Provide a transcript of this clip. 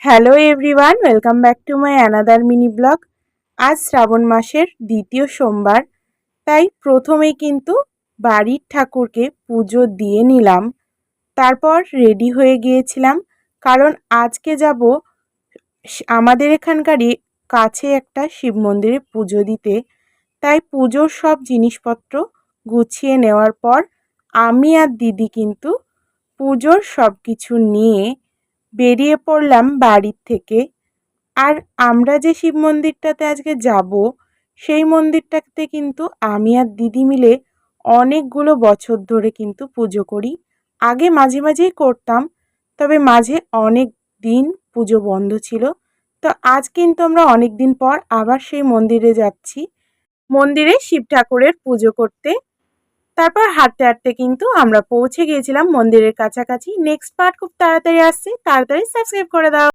Hello everyone, welcome back to my another mini blog. আজ শ্রাবণ মাসের দ্বিতীয় সোমবার, তাই প্রথমেই কিন্তু বাড়ির ঠাকুরকে পুজো দিয়ে নিলাম। তারপর রেডি হয়ে গিয়েছিলাম, কারণ আজকে যাব আমাদের এখানকারই কাছে একটা শিব মন্দিরে পুজো দিতে। তাই পুজোর সব জিনিসপত্র গুছিয়ে নেওয়ার পর আমি আর দিদি কিন্তু পুজোর সব কিছু নিয়ে বেরিয়ে পড়লাম বাড়ির থেকে। আর আমরা যে শিব মন্দিরটাতে আজকে যাব, সেই মন্দিরটাতে কিন্তু আমি আর দিদি মিলে অনেকগুলো বছর ধরে কিন্তু পুজো করি। আগে মাঝে মাঝেই করতাম, তবে মাঝে অনেক দিন পুজো বন্ধ ছিল। তো আজ কিন্তু আমরা অনেক দিন পর আবার সেই মন্দিরে যাচ্ছি, মন্দিরে শিব ঠাকুরের পুজো করতে। তারপর হাঁটতে হাঁটতে কিন্তু আমরা পৌঁছে গিয়েছিলাম মন্দিরের কাছাকাছি। নেক্সট পার্ট খুব তাড়াতাড়ি আসছে, তাড়াতাড়ি সাবস্ক্রাইব করে দাও।